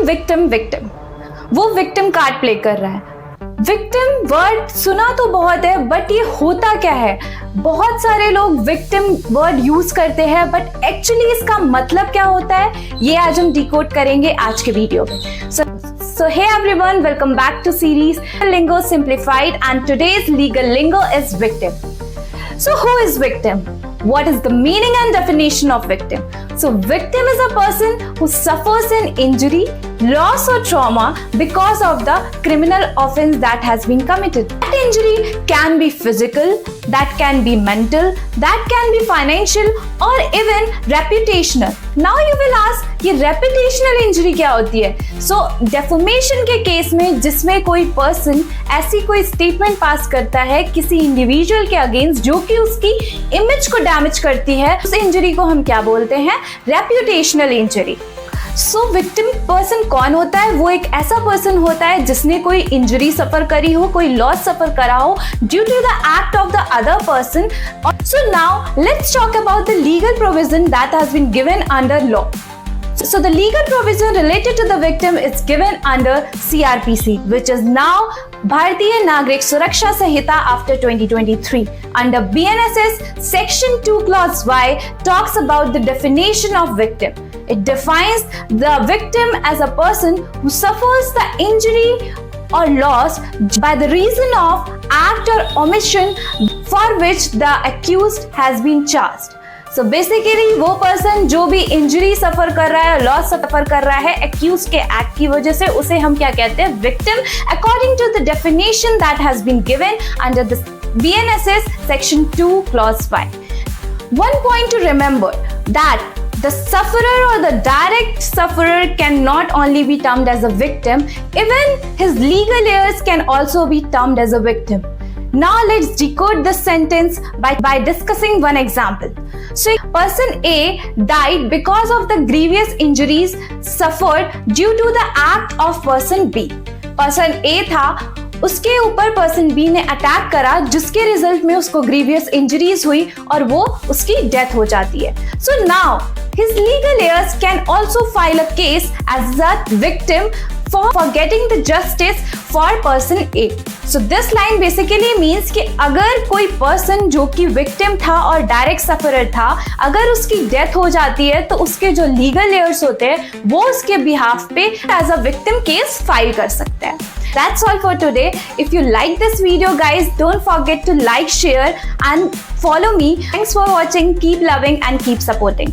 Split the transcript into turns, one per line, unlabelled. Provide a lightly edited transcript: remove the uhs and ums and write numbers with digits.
Victim victim, वो victim card play कर रहा है। विक्टिम वर्ड सुना तो बहुत है, बट ये होता क्या है? बहुत सारे लोग विक्टिम वर्ड यूज करते हैं, बट एक्चुअली इसका मतलब क्या होता है, ये आज हम डिकोड करेंगे आज के वीडियो में। So hey everyone, welcome back to series Lingo Simplified, and today's legal lingo is victim. So who is victim? What is the meaning and definition of victim? So victim is a person who suffers an injury, loss or trauma because of the criminal offense that has been committed. That injury can be physical, that can be mental, that can be financial or even reputational. Now you will ask, ये reputational injury क्या होती है? So defamation के case में जिसमें कोई person ऐसी कोई स्टेटमेंट पास करता है किसी इंडिविजुअल के अगेंस्ट जो कि उसकी इमेज को डैमेज करती है, उस इंजरी को हम क्या बोलते हैं? Reputational injury. सो विक्टिम पर्सन कौन होता है? वो एक ऐसा पर्सन होता है जिसने कोई इंजरी सफर करी हो, कोई लॉस सफर करा हो due to the act of the other person. So now let's talk about the legal provision that has been given under law. So the legal provision related to the victim is given under CRPC, which is now Bharatiya Nagrik Suraksha Sanhita after 2023. Under BNSS, Section 2 Clause Y talks about the definition of victim. It defines the victim as a person who suffers the injury or loss by the reason of act or omission for which the accused has been charged. So basically वो person जो भी injury सफर कर रहा है, loss सफर कर रहा है accused के एक्ट की वजह से, उसे हम क्या कहते हैं? Victim, according to the definition that has been given under the BNSS Section 2 Clause 5. One point to remember that the sufferer or the direct sufferer can not only be termed as a victim, even his legal heirs can also be termed as a victim. Now let's decode this sentence by discussing one example. So person A died because of the grievous injuries suffered due to the act of person B. Person A था, उसके ऊपर person B ने attack करा जिसके result में उसको grievous injuries हुई और वो उसकी डेथ हो जाती है. So now his legal heirs can also file a case as a victim for getting the justice for person A. So this line basically means कि अगर कोई पर्सन जो कि विक्टिम था और डायरेक्ट सफरर था, अगर उसकी डेथ हो जाती है तो उसके जो लीगल एयर्स होते हैं वो उसके बिहाफ पे as a victim case file कर सकते हैं. That's all for today. If you like this video, guys, don't forget to like, share and follow me. Thanks for watching. Keep loving and keep supporting.